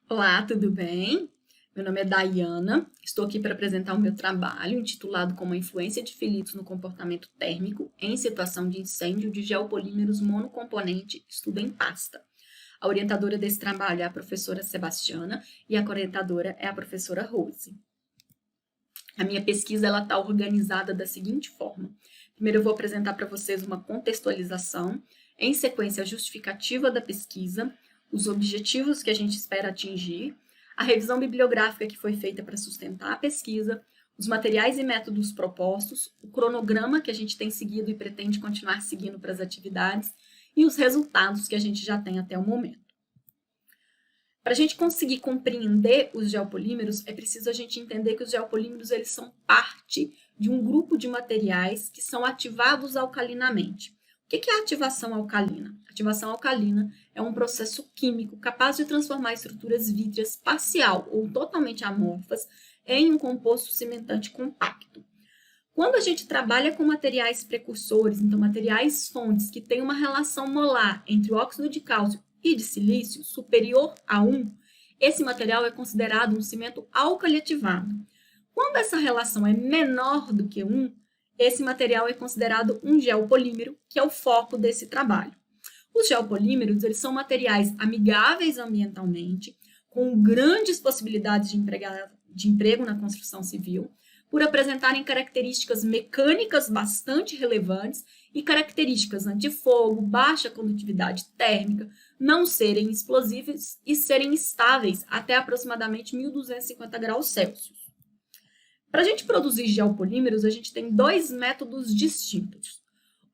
Olá, tudo bem? Meu nome é Dayana, estou aqui para apresentar o meu trabalho intitulado Como a influência de filitos no comportamento térmico em situação de incêndio de geopolímeros monocomponente, estudo em pasta. A orientadora desse trabalho é a professora Sebastiana e a orientadora é a professora Rose. A minha pesquisa está organizada da seguinte forma. Primeiro eu vou apresentar para vocês uma contextualização, em sequência a justificativa da pesquisa, os objetivos que a gente espera atingir, a revisão bibliográfica que foi feita para sustentar a pesquisa, os materiais e métodos propostos, o cronograma que a gente tem seguido e pretende continuar seguindo para as atividades e os resultados que a gente já tem até o momento. Para a gente conseguir compreender os geopolímeros, é preciso a gente entender que os geopolímeros eles são parte de um grupo de materiais que são ativados alcalinamente. O que é a ativação alcalina? A ativação alcalina é um processo químico capaz de transformar estruturas vítreas parcial ou totalmente amorfas em um composto cimentante compacto. Quando a gente trabalha com materiais precursores, então materiais fontes que têm uma relação molar entre o óxido de cálcio e de silício superior a 1, esse material é considerado um cimento alcali-ativado. Quando essa relação é menor do que 1, esse material é considerado um geopolímero, que é o foco desse trabalho. Os geopolímeros eles são materiais amigáveis ambientalmente, com grandes possibilidades de emprego na construção civil, por apresentarem características mecânicas bastante relevantes e características antifogo, baixa condutividade térmica, não serem explosíveis e serem estáveis até aproximadamente 1250 graus Celsius. Para a gente produzir geopolímeros, a gente tem dois métodos distintos.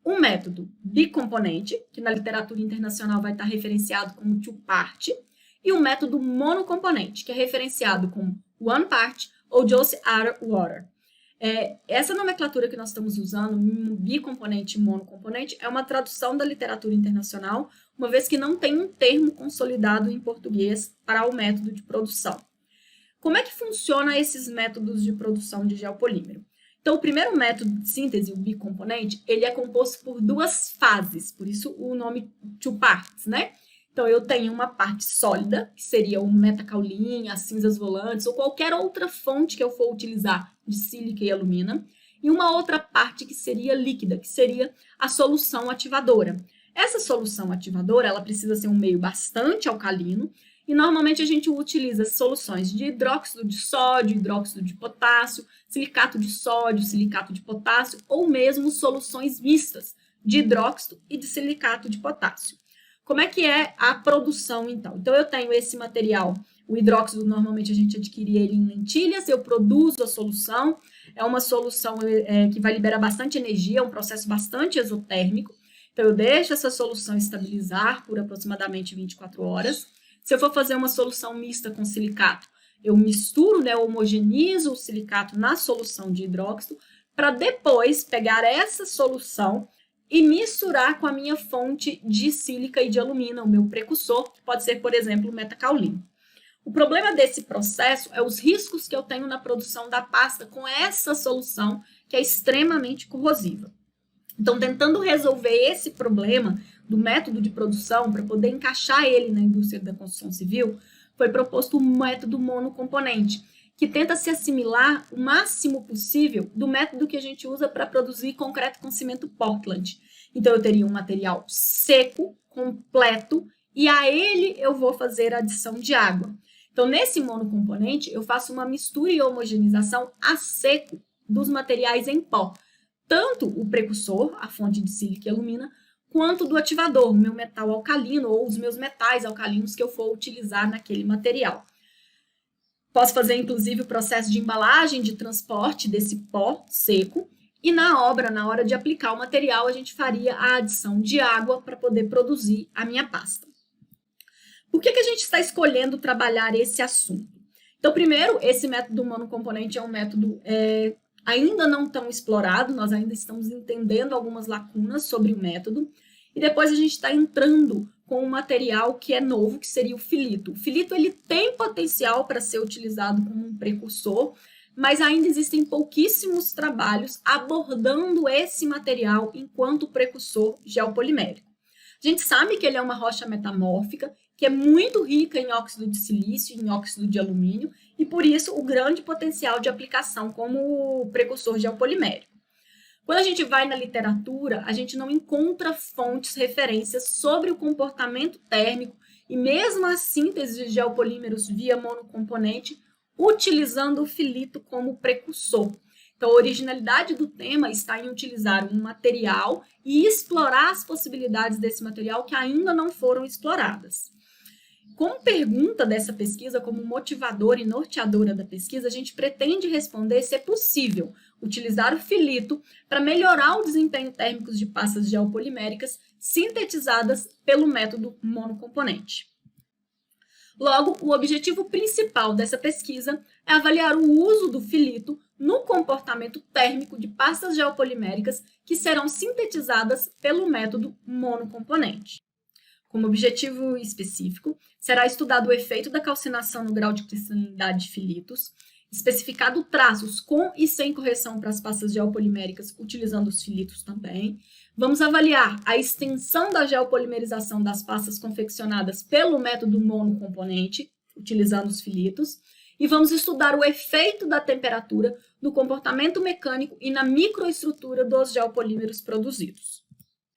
Um método bicomponente, que na literatura internacional vai estar referenciado como two-part, e um método monocomponente, que é referenciado como one-part ou just add water. Essa nomenclatura que nós estamos usando, bicomponente e monocomponente, é uma tradução da literatura internacional, uma vez que não tem um termo consolidado em português para o método de produção. Como é que funciona esses métodos de produção de geopolímero? Então, o primeiro método de síntese, o bicomponente, ele é composto por duas fases, por isso o nome two parts, né? Então, eu tenho uma parte sólida, que seria o metacaolina, as cinzas volantes, ou qualquer outra fonte que eu for utilizar de sílica e alumina, e uma outra parte que seria líquida, que seria a solução ativadora. Essa solução ativadora, ela precisa ser um meio bastante alcalino, e normalmente a gente utiliza soluções de hidróxido de sódio, hidróxido de potássio, silicato de sódio, silicato de potássio, ou mesmo soluções mistas de hidróxido e de silicato de potássio. Como é que é a produção, então? Então, eu tenho esse material, o hidróxido, normalmente a gente adquire ele em lentilhas, eu produzo a solução, é uma solução que vai liberar bastante energia, é um processo bastante exotérmico, então eu deixo essa solução estabilizar por aproximadamente 24 horas. Se eu for fazer uma solução mista com silicato, eu misturo, né, homogenizo o silicato na solução de hidróxido, para depois pegar essa solução e misturar com a minha fonte de sílica e de alumina, o meu precursor, que pode ser, por exemplo, o metacaolina. O problema desse processo é os riscos que eu tenho na produção da pasta com essa solução, que é extremamente corrosiva. Então, tentando resolver esse problema do método de produção, para poder encaixar ele na indústria da construção civil, foi proposto o método monocomponente, que tenta se assimilar o máximo possível do método que a gente usa para produzir concreto com cimento Portland. Então, eu teria um material seco, completo, e a ele eu vou fazer a adição de água. Então, nesse monocomponente, eu faço uma mistura e homogeneização a seco dos materiais em pó. Tanto o precursor, a fonte de sílica e alumina, quanto do ativador, o meu metal alcalino ou os meus metais alcalinos que eu for utilizar naquele material. Posso fazer, inclusive, o processo de embalagem, de transporte desse pó seco. E na hora de aplicar o material, a gente faria a adição de água para poder produzir a minha pasta. Por que a gente está escolhendo trabalhar esse assunto? Então, primeiro, esse método monocomponente é um método ainda não tão explorado, nós ainda estamos entendendo algumas lacunas sobre o método. E depois a gente está entrando com um material que é novo, que seria o filito. O filito ele tem potencial para ser utilizado como um precursor, mas ainda existem pouquíssimos trabalhos abordando esse material enquanto precursor geopolimérico. A gente sabe que ele é uma rocha metamórfica, que é muito rica em óxido de silício e em óxido de alumínio, e por isso o grande potencial de aplicação como precursor geopolimérico. Quando a gente vai na literatura, a gente não encontra fontes, referências sobre o comportamento térmico e mesmo a síntese de geopolímeros via monocomponente, utilizando o filito como precursor. Então, a originalidade do tema está em utilizar um material e explorar as possibilidades desse material que ainda não foram exploradas. Como pergunta dessa pesquisa, como motivadora e norteadora da pesquisa, a gente pretende responder se é possível utilizar o filito para melhorar o desempenho térmico de pastas geopoliméricas sintetizadas pelo método monocomponente. Logo, o objetivo principal dessa pesquisa é avaliar o uso do filito no comportamento térmico de pastas geopoliméricas que serão sintetizadas pelo método monocomponente. Como objetivo específico, será estudado o efeito da calcinação no grau de cristalinidade de filitos, especificado traços com e sem correção para as pastas geopoliméricas, utilizando os filitos também. Vamos avaliar a extensão da geopolimerização das pastas confeccionadas pelo método monocomponente, utilizando os filitos. E vamos estudar o efeito da temperatura no comportamento mecânico e na microestrutura dos geopolímeros produzidos.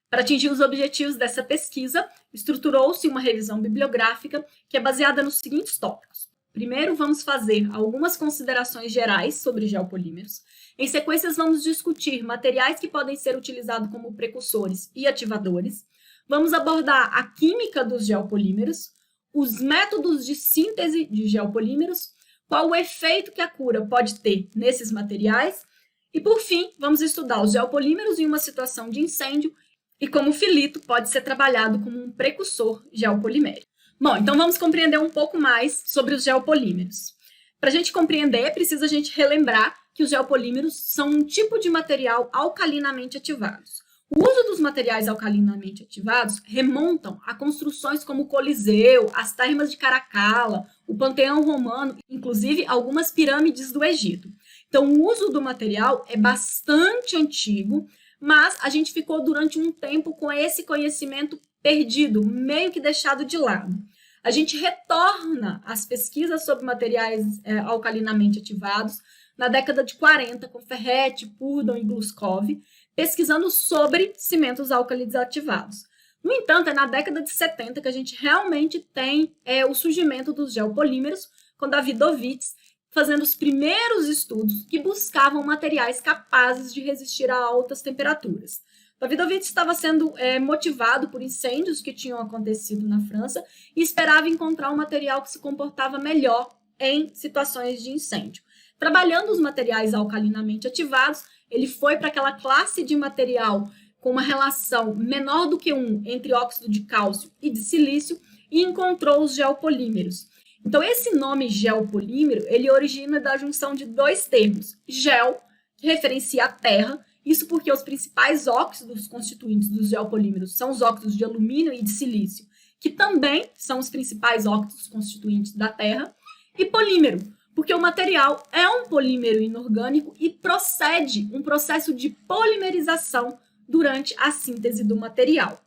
Para atingir os objetivos dessa pesquisa, estruturou-se uma revisão bibliográfica que é baseada nos seguintes tópicos. Primeiro, vamos fazer algumas considerações gerais sobre geopolímeros. Em sequência, vamos discutir materiais que podem ser utilizados como precursores e ativadores. Vamos abordar a química dos geopolímeros, os métodos de síntese de geopolímeros, qual o efeito que a cura pode ter nesses materiais. E, por fim, vamos estudar os geopolímeros em uma situação de incêndio e como o filito pode ser trabalhado como um precursor geopolimérico. Bom, então vamos compreender um pouco mais sobre os geopolímeros. Para a gente compreender, é preciso a gente relembrar que os geopolímeros são um tipo de material alcalinamente ativados. O uso dos materiais alcalinamente ativados remontam a construções como o Coliseu, as termas de Caracalla, o Panteão Romano, inclusive algumas pirâmides do Egito. Então, o uso do material é bastante antigo, mas a gente ficou durante um tempo com esse conhecimento perdido, meio que deixado de lado. A gente retorna às pesquisas sobre materiais alcalinamente ativados na década de 40, com Ferretti, Purdon e Gluskov, pesquisando sobre cimentos alcalidesativados. No entanto, é na década de 70 que a gente realmente tem o surgimento dos geopolímeros, com Davidovits fazendo os primeiros estudos que buscavam materiais capazes de resistir a altas temperaturas. Davidovits estava sendo motivado por incêndios que tinham acontecido na França e esperava encontrar um material que se comportava melhor em situações de incêndio. Trabalhando os materiais alcalinamente ativados, ele foi para aquela classe de material com uma relação menor do que 1 entre óxido de cálcio e de silício e encontrou os geopolímeros. Então, esse nome geopolímero, ele origina da junção de dois termos. Gel, que referencia a terra, isso porque os principais óxidos constituintes dos geopolímeros são os óxidos de alumínio e de silício, que também são os principais óxidos constituintes da terra, e polímero, porque o material é um polímero inorgânico e procede um processo de polimerização durante a síntese do material.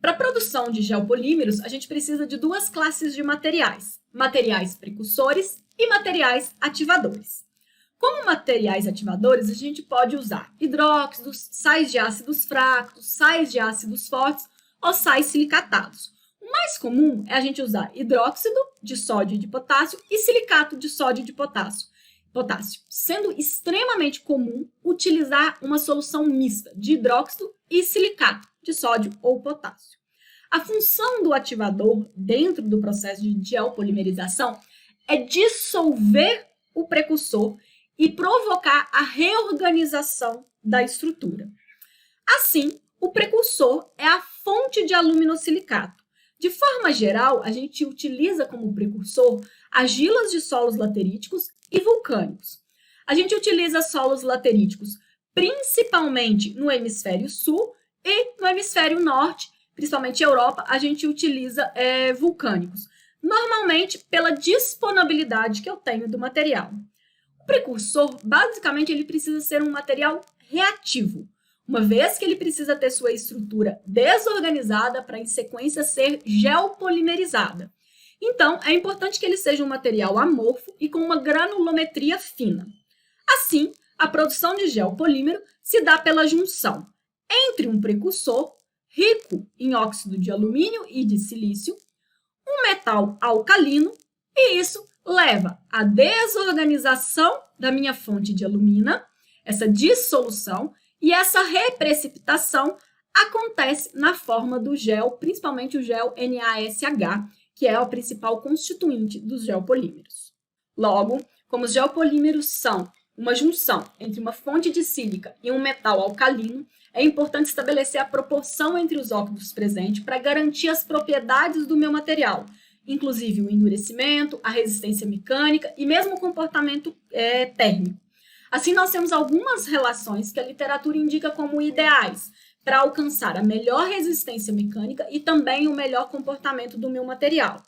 Para a produção de geopolímeros, a gente precisa de duas classes de materiais: materiais precursores e materiais ativadores. Como materiais ativadores, a gente pode usar hidróxidos, sais de ácidos fracos, sais de ácidos fortes ou sais silicatados. O mais comum é a gente usar hidróxido de sódio e de potássio e silicato de sódio e de potássio, sendo extremamente comum utilizar uma solução mista de hidróxido e silicato de sódio ou potássio. A função do ativador dentro do processo de geopolimerização é dissolver o precursor e provocar a reorganização da estrutura. Assim, o precursor é a fonte de aluminosilicato. De forma geral, a gente utiliza como precursor argilas de solos lateríticos e vulcânicos. A gente utiliza solos lateríticos principalmente no hemisfério sul e no hemisfério norte, principalmente Europa, a gente utiliza vulcânicos, normalmente pela disponibilidade que eu tenho do material. O precursor, basicamente, ele precisa ser um material reativo. uma vez que ele precisa ter sua estrutura desorganizada para, em sequência, ser geopolimerizada. Então, é importante que ele seja um material amorfo e com uma granulometria fina. Assim, a produção de geopolímero se dá pela junção entre um precursor rico em óxido de alumínio e de silício, um metal alcalino, e isso leva à desorganização da minha fonte de alumina, essa dissolução, e essa reprecipitação acontece na forma do gel, principalmente o gel NaSH, que é o principal constituinte dos geopolímeros. Logo, como os geopolímeros são uma junção entre uma fonte de sílica e um metal alcalino, é importante estabelecer a proporção entre os óxidos presentes para garantir as propriedades do meu material, inclusive o endurecimento, a resistência mecânica e mesmo o comportamento térmico. Assim, nós temos algumas relações que a literatura indica como ideais para alcançar a melhor resistência mecânica e também o melhor comportamento do meu material.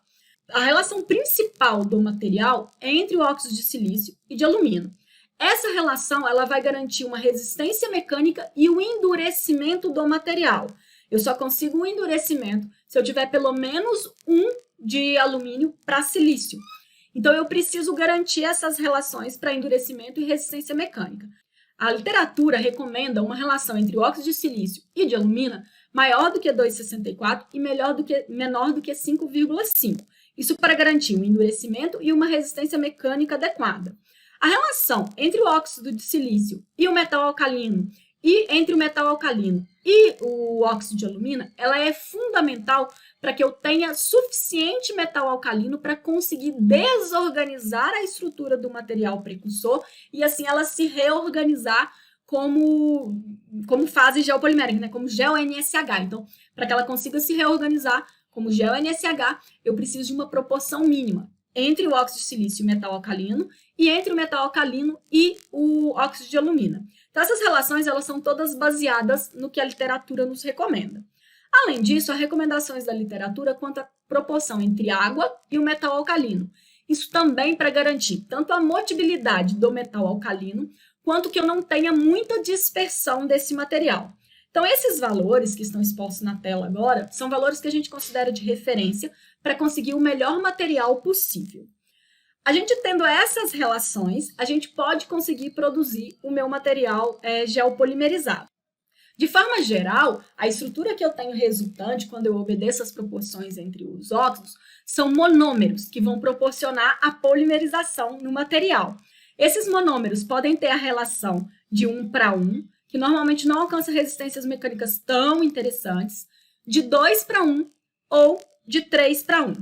A relação principal do material é entre o óxido de silício e de alumínio. Essa relação ela vai garantir uma resistência mecânica e o endurecimento do material. Eu só consigo um endurecimento se eu tiver pelo menos um de alumínio para silício. Então, eu preciso garantir essas relações para endurecimento e resistência mecânica. A literatura recomenda uma relação entre o óxido de silício e de alumina maior do que 2,64 e menor do que 5,5. Isso para garantir um endurecimento e uma resistência mecânica adequada. A relação entre o óxido de silício e o metal alcalino e entre o metal alcalino e o óxido de alumina, ela é fundamental para que eu tenha suficiente metal alcalino para conseguir desorganizar a estrutura do material precursor e assim ela se reorganizar como fase geopolimérica, né? Como GeoNSH. Então, para que ela consiga se reorganizar como GeoNSH, eu preciso de uma proporção mínima entre o óxido de silício e o metal alcalino e entre o metal alcalino e o óxido de alumina. Então, essas relações elas são todas baseadas no que a literatura nos recomenda. Além disso, há recomendações da literatura quanto à proporção entre água e o metal alcalino. Isso também para garantir tanto a motibilidade do metal alcalino, quanto que eu não tenha muita dispersão desse material. Então, esses valores que estão expostos na tela agora são valores que a gente considera de referência para conseguir o melhor material possível. A gente tendo essas relações, a gente pode conseguir produzir o meu material geopolimerizado. De forma geral, a estrutura que eu tenho resultante quando eu obedeço às proporções entre os óxidos são monômeros, que vão proporcionar a polimerização no material. Esses monômeros podem ter a relação de 1:1, que normalmente não alcança resistências mecânicas tão interessantes, de 2:1 ou de 3:1.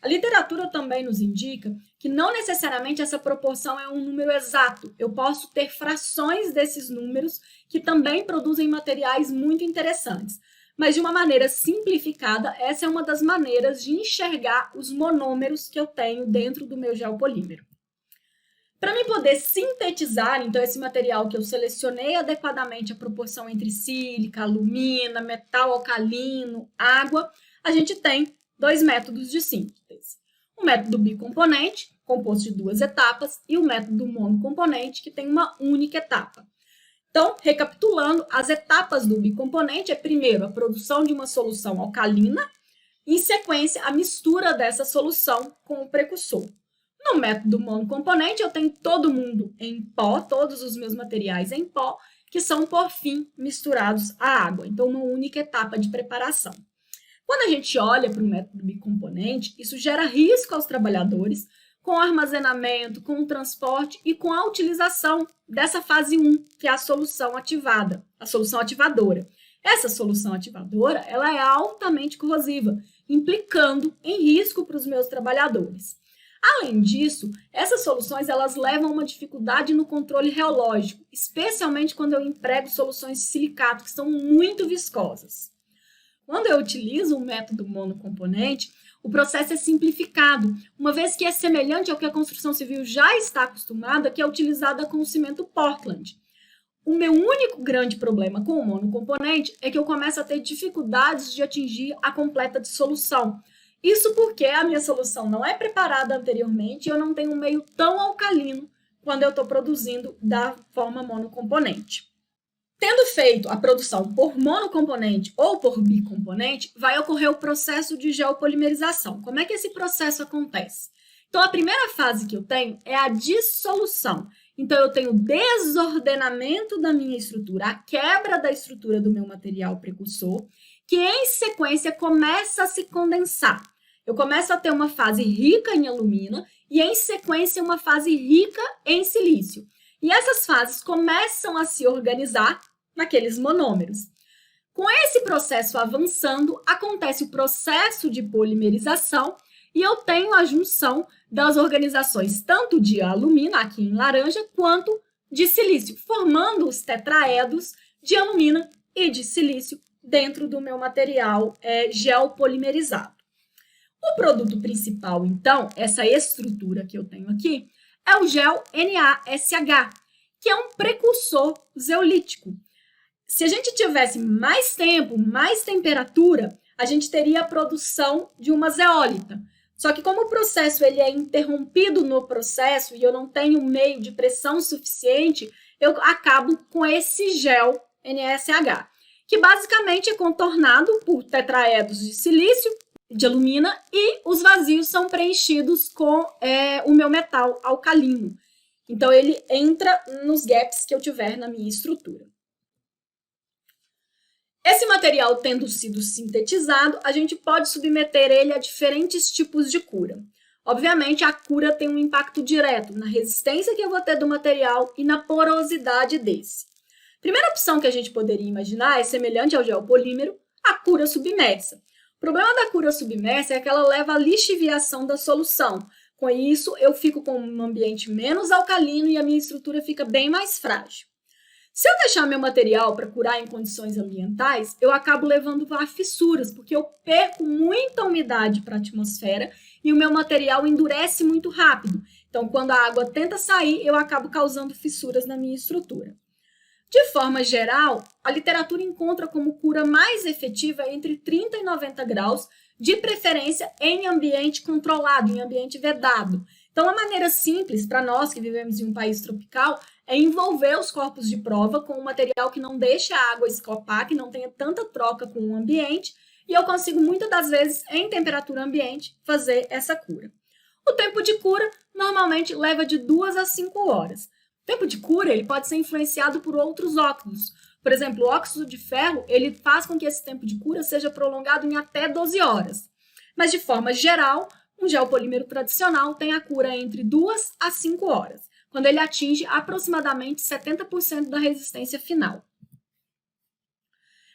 A literatura também nos indica que não necessariamente essa proporção é um número exato. Eu posso ter frações desses números que também produzem materiais muito interessantes. Mas, de uma maneira simplificada, essa é uma das maneiras de enxergar os monômeros que eu tenho dentro do meu geopolímero. Para mim poder sintetizar, então, esse material que eu selecionei adequadamente a proporção entre sílica, alumina, metal alcalino, água, a gente tem dois métodos de síntese. O método bicomponente, composto de duas etapas, e o método monocomponente, que tem uma única etapa. Então, recapitulando, as etapas do bicomponente é, primeiro, a produção de uma solução alcalina, e, em sequência, a mistura dessa solução com o precursor. No método monocomponente, eu tenho todo mundo em pó, todos os meus materiais em pó, que são, por fim, misturados à água. Então, uma única etapa de preparação. Quando a gente olha para o método bicomponente, isso gera risco aos trabalhadores com o armazenamento, com o transporte e com a utilização dessa fase 1, que é a solução ativada, a solução ativadora. Essa solução ativadora ela é altamente corrosiva, implicando em risco para os meus trabalhadores. Além disso, essas soluções elas levam a uma dificuldade no controle reológico, especialmente quando eu emprego soluções de silicato, que são muito viscosas. Quando eu utilizo o método monocomponente, o processo é simplificado, uma vez que é semelhante ao que a construção civil já está acostumada, que é utilizada com o cimento Portland. O meu único grande problema com o monocomponente é que eu começo a ter dificuldades de atingir a completa dissolução. Isso porque a minha solução não é preparada anteriormente e eu não tenho um meio tão alcalino quando eu estou produzindo da forma monocomponente. Tendo feito a produção por monocomponente ou por bicomponente, vai ocorrer o processo de geopolimerização. Como é que esse processo acontece? Então, a primeira fase que eu tenho é a dissolução. Então, eu tenho o desordenamento da minha estrutura, a quebra da estrutura do meu material precursor, que em sequência começa a se condensar. Eu começo a ter uma fase rica em alumina e em sequência uma fase rica em silício. E essas fases começam a se organizar naqueles monômeros. Com esse processo avançando, acontece o processo de polimerização e eu tenho a junção das organizações tanto de alumina, aqui em laranja, quanto de silício, formando os tetraedros de alumina e de silício dentro do meu material geopolimerizado. O produto principal, então, essa estrutura que eu tenho aqui, é o gel NaSH, que é um precursor zeolítico. Se a gente tivesse mais tempo, mais temperatura, a gente teria a produção de uma zeólita. Só que como o processo ele é interrompido no processo e eu não tenho meio de pressão suficiente, eu acabo com esse gel NaSH, que basicamente é contornado por tetraedros de silício, de alumina, e os vazios são preenchidos com o meu metal alcalino. Então, ele entra nos gaps que eu tiver na minha estrutura. Esse material tendo sido sintetizado, a gente pode submeter ele a diferentes tipos de cura. Obviamente, a cura tem um impacto direto na resistência que eu vou ter do material e na porosidade desse. A primeira opção que a gente poderia imaginar é semelhante ao geopolímero, a cura submersa. O problema da cura submersa é que ela leva à lixiviação da solução. Com isso, eu fico com um ambiente menos alcalino e a minha estrutura fica bem mais frágil. Se eu deixar meu material para curar em condições ambientais, eu acabo levando a fissuras, porque eu perco muita umidade para a atmosfera e o meu material endurece muito rápido. Então, quando a água tenta sair, eu acabo causando fissuras na minha estrutura. De forma geral, a literatura encontra como cura mais efetiva entre 30 e 90 graus, de preferência em ambiente controlado, em ambiente vedado. Então, a maneira simples para nós que vivemos em um país tropical é envolver os corpos de prova com um material que não deixe a água escapar, que não tenha tanta troca com o ambiente, e eu consigo muitas das vezes, em temperatura ambiente, fazer essa cura. O tempo de cura normalmente leva de 2 a 5 horas. O tempo de cura ele pode ser influenciado por outros óxidos. Por exemplo, o óxido de ferro ele faz com que esse tempo de cura seja prolongado em até 12 horas. Mas, de forma geral, um geopolímero tradicional tem a cura entre 2 a 5 horas, quando ele atinge aproximadamente 70% da resistência final.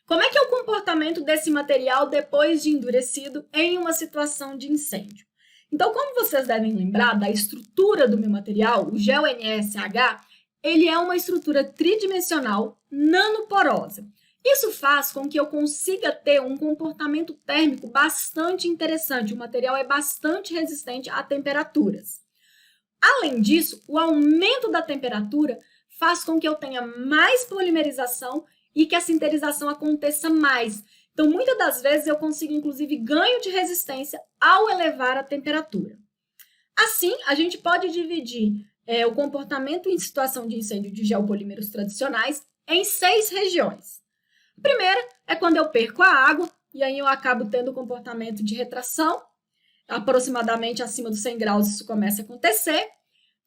Como é que é o comportamento desse material depois de endurecido em uma situação de incêndio? Então, como vocês devem lembrar da estrutura do meu material, o gel NaSH, ele é uma estrutura tridimensional nanoporosa. Isso faz com que eu consiga ter um comportamento térmico bastante interessante. O material é bastante resistente a temperaturas. Além disso, o aumento da temperatura faz com que eu tenha mais polimerização e que a sinterização aconteça mais. Então, muitas das vezes eu consigo, inclusive, ganho de resistência ao elevar a temperatura. Assim, a gente pode dividir o comportamento em situação de incêndio de geopolímeros tradicionais em 6 regiões. A primeira é quando eu perco a água, e aí eu acabo tendo o comportamento de retração, aproximadamente acima dos 100 graus isso começa a acontecer.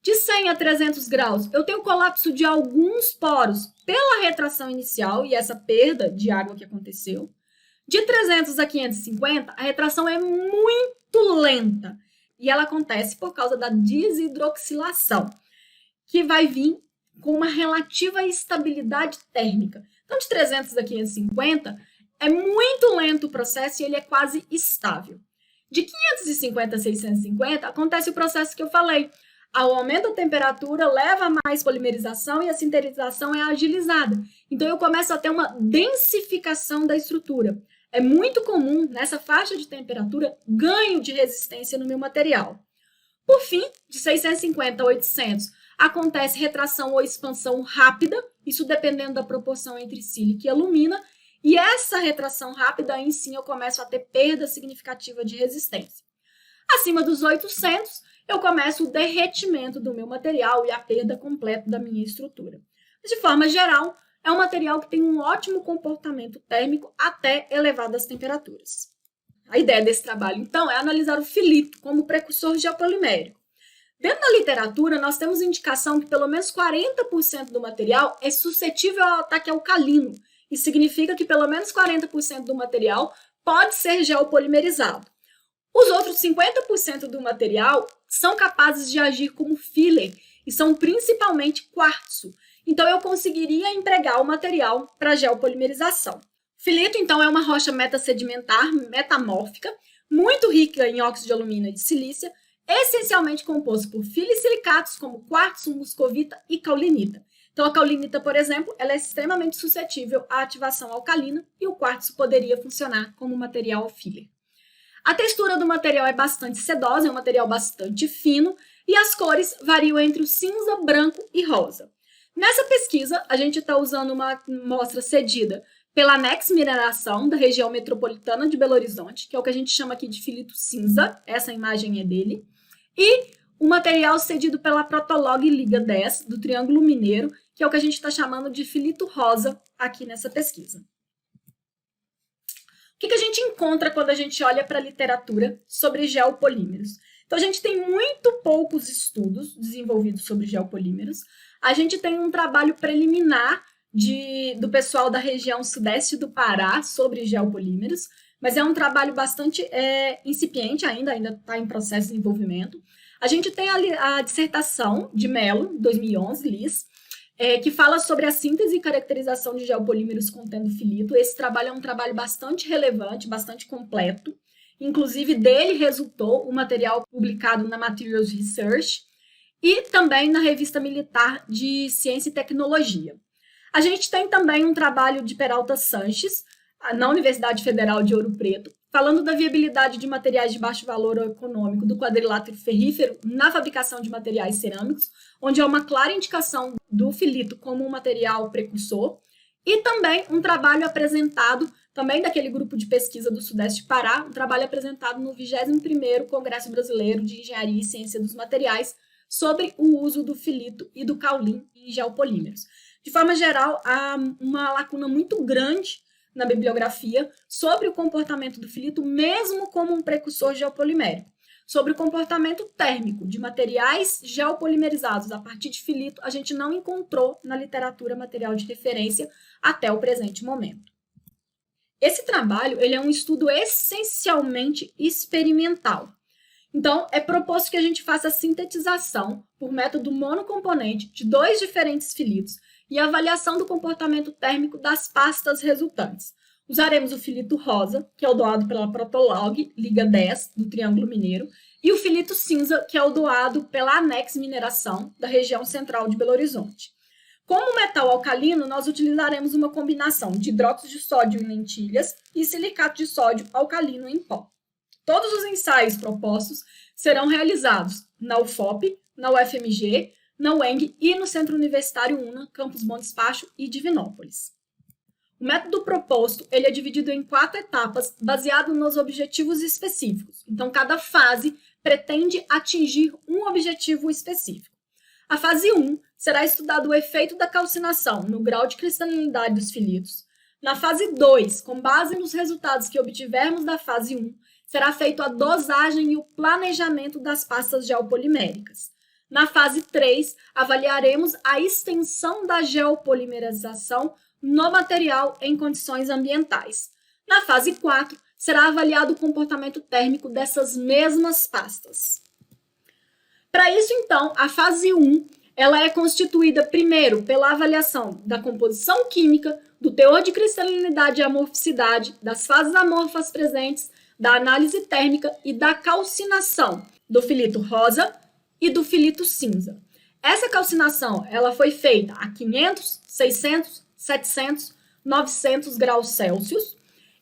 De 100 a 300 graus, eu tenho colapso de alguns poros pela retração inicial e essa perda de água que aconteceu. De 300 a 550, a retração é muito lenta e ela acontece por causa da desidroxilação, que vai vir com uma relativa estabilidade térmica. Então, de 300 a 550, é muito lento o processo e ele é quase estável. De 550 a 650, acontece o processo que eu falei. O aumento da temperatura leva a mais polimerização e a sinterização é agilizada. Então, eu começo a ter uma densificação da estrutura. É muito comum, nessa faixa de temperatura, ganho de resistência no meu material. Por fim, de 650 a 800, acontece retração ou expansão rápida, isso dependendo da proporção entre sílica e alumina, e essa retração rápida, aí sim, eu começo a ter perda significativa de resistência. Acima dos 800, eu começo o derretimento do meu material e a perda completa da minha estrutura. De forma geral, é um material que tem um ótimo comportamento térmico até elevadas temperaturas. A ideia desse trabalho, então, é analisar o filito como precursor geopolimérico. Dentro da literatura, nós temos indicação que pelo menos 40% do material é suscetível ao ataque alcalino. Isso significa que pelo menos 40% do material pode ser geopolimerizado. Os outros 50% do material são capazes de agir como filler e são principalmente quartzo. Então, eu conseguiria empregar o material para geopolimerização. Filito, então, é uma rocha metasedimentar metamórfica, muito rica em óxido de alumínio e de silícia, essencialmente composto por filisilicatos como quartzo, muscovita e caulinita. Então, a caulinita, por exemplo, ela é extremamente suscetível à ativação alcalina e o quartzo poderia funcionar como material filler. A textura do material é bastante sedosa, é um material bastante fino e as cores variam entre o cinza, branco e rosa. Nessa pesquisa, a gente está usando uma amostra cedida pela Anex Mineração, da região metropolitana de Belo Horizonte, que é o que a gente chama aqui de filito cinza, essa imagem é dele, e o material cedido pela Protolog Liga 10, do Triângulo Mineiro, que é o que a gente está chamando de filito rosa aqui nessa pesquisa. O que a gente encontra quando a gente olha para a literatura sobre geopolímeros? Então, a gente tem muito poucos estudos desenvolvidos sobre geopolímeros. A gente tem um trabalho preliminar do pessoal da região sudeste do Pará sobre geopolímeros, mas é um trabalho bastante incipiente ainda está em processo de desenvolvimento. A gente tem a dissertação de Mello, 2011, Liz, que fala sobre a síntese e caracterização de geopolímeros contendo filito. Esse trabalho é um trabalho bastante relevante, bastante completo. Inclusive, dele resultou o material publicado na Materials Research e também na Revista Militar de Ciência e Tecnologia. A gente tem também um trabalho de Peralta Sanches, na Universidade Federal de Ouro Preto, falando da viabilidade de materiais de baixo valor econômico do quadrilátero ferrífero na fabricação de materiais cerâmicos, onde há uma clara indicação do filito como um material precursor, e também um trabalho apresentado, também daquele grupo de pesquisa do Sudeste Pará, um trabalho apresentado no 21º Congresso Brasileiro de Engenharia e Ciência dos Materiais, sobre o uso do filito e do caulin em geopolímeros. De forma geral, há uma lacuna muito grande na bibliografia sobre o comportamento do filito, mesmo como um precursor geopolimérico. Sobre o comportamento térmico de materiais geopolimerizados a partir de filito, a gente não encontrou na literatura material de referência até o presente momento. Esse trabalho ele é um estudo essencialmente experimental. Então, é proposto que a gente faça a sintetização por método monocomponente de 2 diferentes filitos e avaliação do comportamento térmico das pastas resultantes. Usaremos o filito rosa, que é o doado pela Protolog Liga 10, do Triângulo Mineiro, e o filito cinza, que é o doado pela Anex Mineração, da região central de Belo Horizonte. Como metal alcalino, nós utilizaremos uma combinação de hidróxido de sódio em lentilhas e silicato de sódio alcalino em pó. Todos os ensaios propostos serão realizados na UFOP, na UFMG, na UENG e no Centro Universitário UNA, Campus Bom Despacho e Divinópolis. O método proposto ele é dividido em 4 etapas, baseado nos objetivos específicos. Então, cada fase pretende atingir um objetivo específico. A fase 1 será estudado o efeito da calcinação no grau de cristalinidade dos filitos. Na fase 2, com base nos resultados que obtivermos da fase 1, será feito a dosagem e o planejamento das pastas geopoliméricas. Na fase 3, avaliaremos a extensão da geopolimerização no material em condições ambientais. Na fase 4, será avaliado o comportamento térmico dessas mesmas pastas. Para isso, então, a fase 1 ela é constituída primeiro pela avaliação da composição química, do teor de cristalinidade e amorficidade, das fases amorfas presentes, da análise térmica e da calcinação do filito rosa e do filito cinza. Essa calcinação ela foi feita a 500, 600, 700, 900 graus Celsius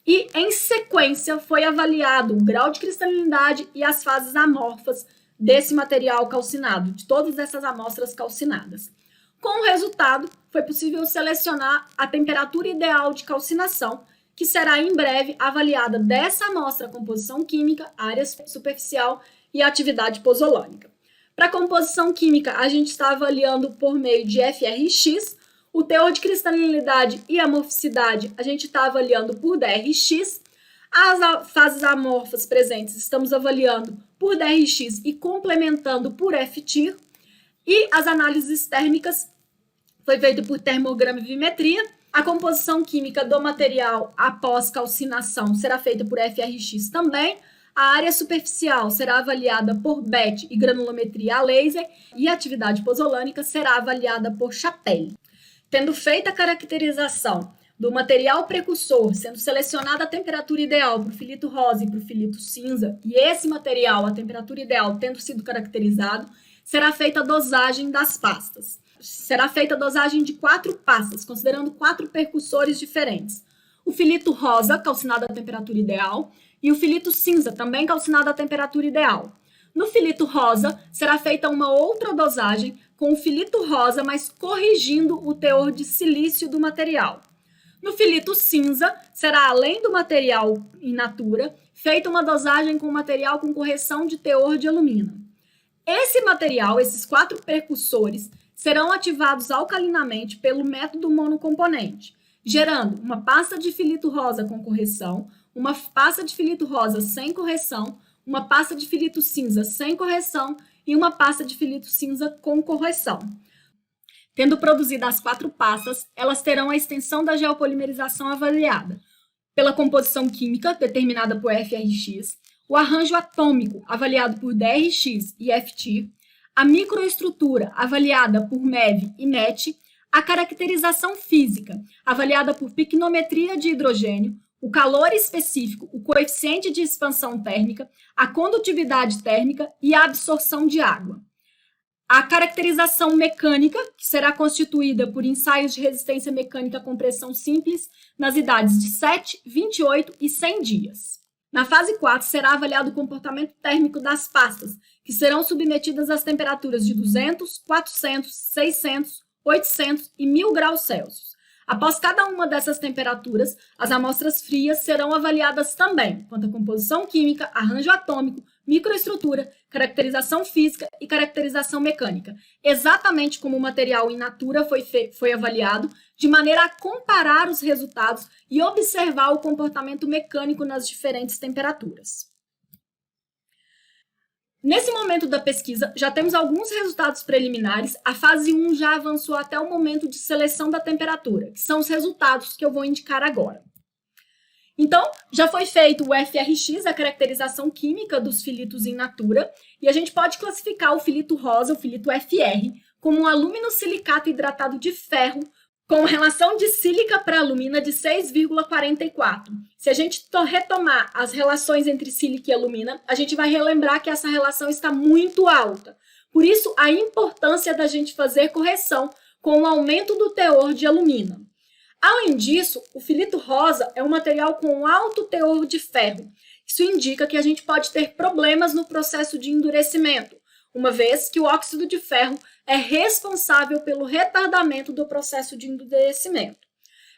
e, em sequência, foi avaliado o grau de cristalinidade e as fases amorfas desse material calcinado, de todas essas amostras calcinadas. Com o resultado, foi possível selecionar a temperatura ideal de calcinação, que será em breve avaliada dessa amostra a composição química, área superficial e atividade posolâmica. Para a composição química, a gente está avaliando por meio de FRX O teor de cristalinidade e amorficidade a gente está avaliando por DRX. As fases amorfas presentes estamos avaliando por DRX e complementando por FTIR. E as análises térmicas foi feito por termogravimetria. A composição química do material após calcinação será feita por FRX também. A área superficial será avaliada por BET e granulometria a laser, e a atividade pozzolânica será avaliada por Chapelle. Tendo feita a caracterização do material precursor, sendo selecionada a temperatura ideal para o filito rosa e para o filito cinza, e esse material, a temperatura ideal, tendo sido caracterizado, será feita a dosagem das pastas. Será feita a dosagem de 4 pastas, considerando 4 percussores diferentes. O filito rosa, calcinado à temperatura ideal, e o filito cinza, também calcinado à temperatura ideal. No filito rosa, será feita uma outra dosagem com o filito rosa, mas corrigindo o teor de silício do material. No filito cinza, será, além do material in natura, feita uma dosagem com material com correção de teor de alumina. Esse material, esses 4 percussores, serão ativados alcalinamente pelo método monocomponente, gerando uma pasta de filito rosa com correção, uma pasta de filito rosa sem correção, uma pasta de filito cinza sem correção e uma pasta de filito cinza com correção. Tendo produzido as 4 pastas, elas terão a extensão da geopolimerização avaliada pela composição química, determinada por FRX, o arranjo atômico, avaliado por DRX e FTIR, a microestrutura, avaliada por MEV e MET, a caracterização física, avaliada por picnometria de hidrogênio, o calor específico, o coeficiente de expansão térmica, a condutividade térmica e a absorção de água. A caracterização mecânica, que será constituída por ensaios de resistência mecânica com pressão simples nas idades de 7, 28 e 100 dias. Na fase 4, será avaliado o comportamento térmico das pastas, que serão submetidas às temperaturas de 200, 400, 600, 800 e 1000 graus Celsius. Após cada uma dessas temperaturas, as amostras frias serão avaliadas também, quanto à composição química, arranjo atômico, microestrutura, caracterização física e caracterização mecânica, exatamente como o material in natura foi avaliado, de maneira a comparar os resultados e observar o comportamento mecânico nas diferentes temperaturas. Nesse momento da pesquisa, já temos alguns resultados preliminares. A fase 1 já avançou até o momento de seleção da temperatura, que são os resultados que eu vou indicar agora. Então, já foi feito o FRX, a caracterização química dos filitos in natura, e a gente pode classificar o filito rosa, o filito FR, como um aluminosilicato hidratado de ferro, com relação de sílica para alumina de 6,44. Se a gente retomar as relações entre sílica e alumina, a gente vai relembrar que essa relação está muito alta. Por isso, a importância da gente fazer correção com o aumento do teor de alumina. Além disso, o filito rosa é um material com alto teor de ferro. Isso indica que a gente pode ter problemas no processo de endurecimento, uma vez que o óxido de ferro é responsável pelo retardamento do processo de endurecimento.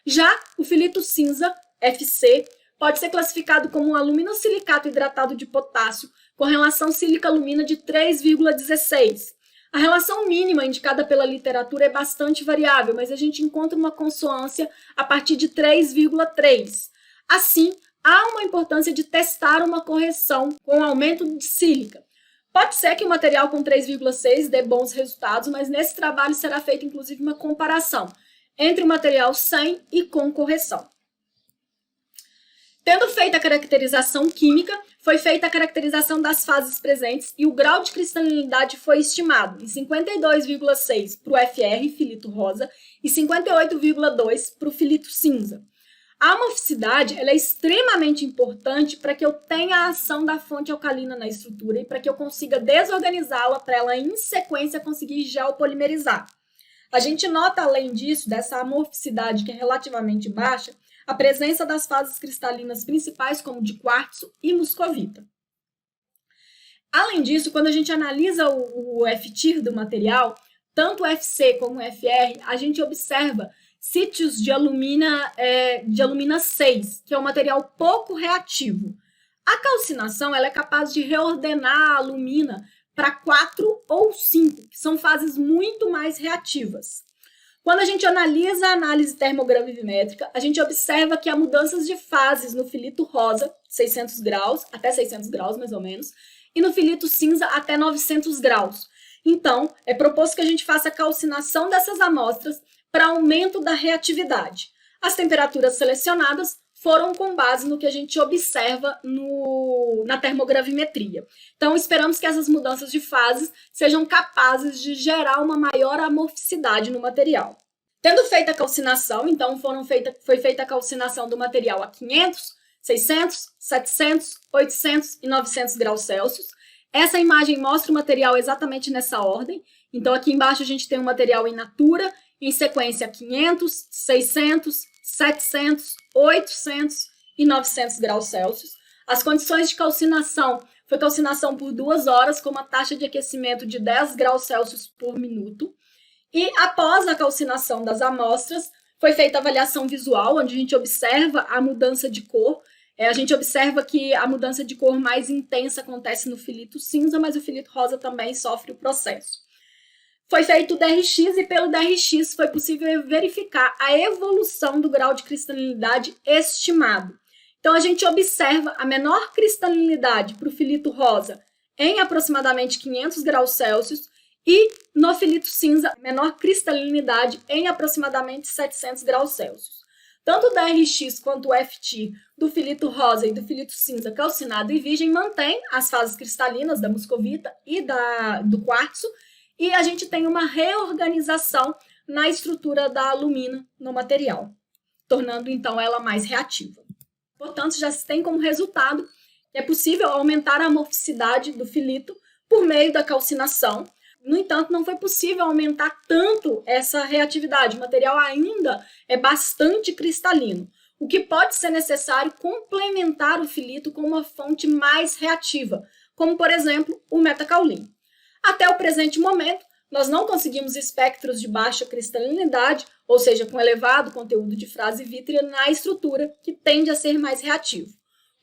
Já o filito cinza, FC, pode ser classificado como um aluminosilicato hidratado de potássio com relação sílica-alumina de 3,16. A relação mínima indicada pela literatura é bastante variável, mas a gente encontra uma consonância a partir de 3,3. Assim, há uma importância de testar uma correção com aumento de sílica. Pode ser que o material com 3,6 dê bons resultados, mas nesse trabalho será feita inclusive uma comparação entre o material sem e com correção. Tendo feita a caracterização química, foi feita a caracterização das fases presentes e o grau de cristalinidade foi estimado em 52,6 para o FR, filito rosa, e 58,2 para o filito cinza. A amorficidade ela é extremamente importante para que eu tenha a ação da fonte alcalina na estrutura e para que eu consiga desorganizá-la para ela, em sequência, conseguir geopolimerizar. A gente nota, além disso, dessa amorficidade que é relativamente baixa, a presença das fases cristalinas principais, como de quartzo e muscovita. Além disso, quando a gente analisa o FTIR do material, tanto o FC como o FR, a gente observa sítios de alumina 6, que é um material pouco reativo. A calcinação ela é capaz de reordenar a alumina para 4 ou 5, que são fases muito mais reativas. Quando a gente analisa a análise termogravimétrica, a gente observa que há mudanças de fases no filito rosa, 600 graus, até 600 graus mais ou menos, e no filito cinza até 900 graus. Então, é proposto que a gente faça a calcinação dessas amostras para aumento da reatividade. As temperaturas selecionadas foram com base no que a gente observa na termogravimetria. Então, esperamos que essas mudanças de fases sejam capazes de gerar uma maior amorficidade no material. Tendo feita a calcinação, então foi feita a calcinação do material a 500, 600, 700, 800 e 900 graus Celsius. Essa imagem mostra o material exatamente nessa ordem. Então, aqui embaixo a gente tem o material in natura, em sequência 500, 600, 700, 800 e 900 graus Celsius. As condições de calcinação foi calcinação por 2 horas com uma taxa de aquecimento de 10 graus Celsius por minuto. E após a calcinação das amostras, foi feita a avaliação visual, onde a gente observa a mudança de cor. A gente observa que a mudança de cor mais intensa acontece no filito cinza, mas o filito rosa também sofre o processo. Foi feito o DRX e pelo DRX foi possível verificar a evolução do grau de cristalinidade estimado. Então, a gente observa a menor cristalinidade para o filito rosa em aproximadamente 500 graus Celsius e no filito cinza, menor cristalinidade em aproximadamente 700 graus Celsius. Tanto o DRX quanto o FT do filito rosa e do filito cinza calcinado e virgem mantém as fases cristalinas da muscovita e do quartzo, e a gente tem uma reorganização na estrutura da alumina no material, tornando então ela mais reativa. Portanto, já se tem como resultado que é possível aumentar a amorficidade do filito por meio da calcinação. No entanto, não foi possível aumentar tanto essa reatividade. O material ainda é bastante cristalino, o que pode ser necessário complementar o filito com uma fonte mais reativa, como, por exemplo, o metacaolino. Até o presente momento, nós não conseguimos espectros de baixa cristalinidade, ou seja, com elevado conteúdo de frase vítrea na estrutura, que tende a ser mais reativo.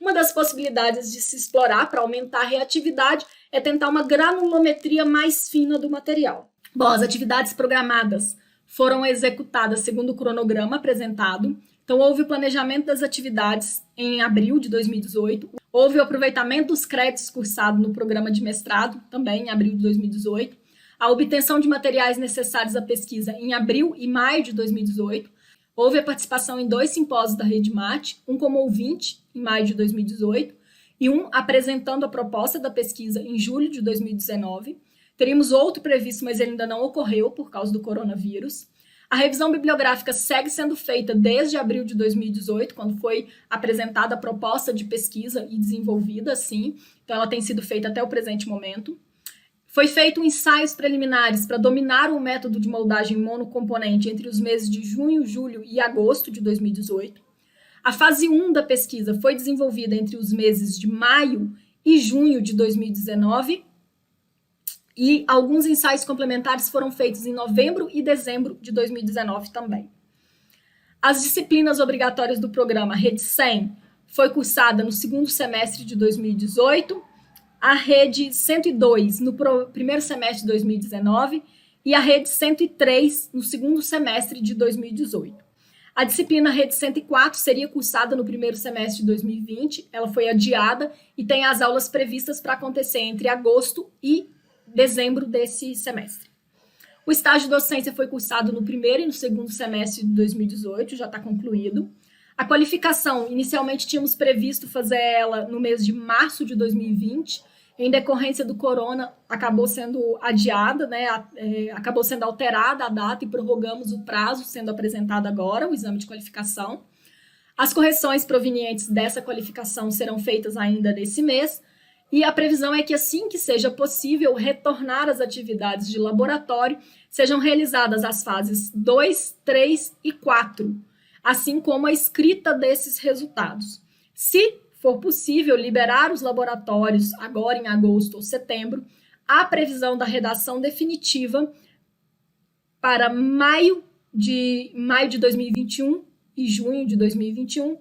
Uma das possibilidades de se explorar para aumentar a reatividade é tentar uma granulometria mais fina do material. Bom, as atividades programadas foram executadas segundo o cronograma apresentado. Então, houve o planejamento das atividades em abril de 2018, houve o aproveitamento dos créditos cursados no programa de mestrado, também em abril de 2018, a obtenção de materiais necessários à pesquisa em abril e maio de 2018, houve a participação em 2 simpósios da Rede Mate, um como ouvinte, em maio de 2018, e um apresentando a proposta da pesquisa em julho de 2019. Teríamos outro previsto, mas ele ainda não ocorreu por causa do coronavírus. A revisão bibliográfica segue sendo feita desde abril de 2018, quando foi apresentada a proposta de pesquisa e desenvolvida, sim. Então, ela tem sido feita até o presente momento. Foi feito ensaios preliminares para dominar o método de moldagem monocomponente entre os meses de junho, julho e agosto de 2018. A fase 1 da pesquisa foi desenvolvida entre os meses de maio e junho de 2019, e alguns ensaios complementares foram feitos em novembro e dezembro de 2019 também. As disciplinas obrigatórias do programa Rede 100 foi cursada no segundo semestre de 2018, a Rede 102 no primeiro semestre de 2019 e a Rede 103 no segundo semestre de 2018. A disciplina Rede 104 seria cursada no primeiro semestre de 2020, ela foi adiada e tem as aulas previstas para acontecer entre agosto e dezembro desse semestre. O estágio de docência foi cursado no primeiro e no segundo semestre de 2018, já está concluído. A qualificação, inicialmente tínhamos previsto fazer ela no mês de março de 2020, em decorrência do corona, acabou sendo adiada, né? Acabou sendo alterada a data e prorrogamos o prazo, sendo apresentado agora, o exame de qualificação. As correções provenientes dessa qualificação serão feitas ainda nesse mês, e a previsão é que, assim que seja possível retornar às atividades de laboratório, sejam realizadas as fases 2, 3 e 4, assim como a escrita desses resultados. Se for possível liberar os laboratórios agora em agosto ou setembro, há previsão da redação definitiva para maio de 2021 e junho de 2021,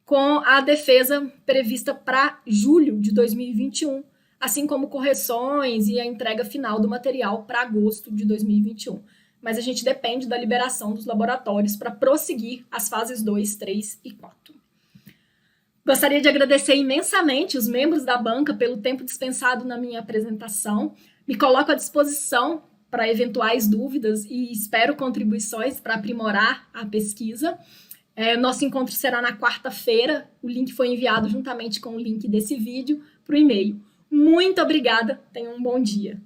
com a defesa prevista para julho de 2021, assim como correções e a entrega final do material para agosto de 2021. mas a gente depende da liberação dos laboratórios para prosseguir as fases 2, 3 e 4. Gostaria de agradecer imensamente os membros da banca pelo tempo dispensado na minha apresentação. Me coloco à disposição para eventuais dúvidas e espero contribuições para aprimorar a pesquisa. Nosso encontro será na quarta-feira. O link foi enviado juntamente com o link desse vídeo para o e-mail. Muito obrigada, tenham um bom dia.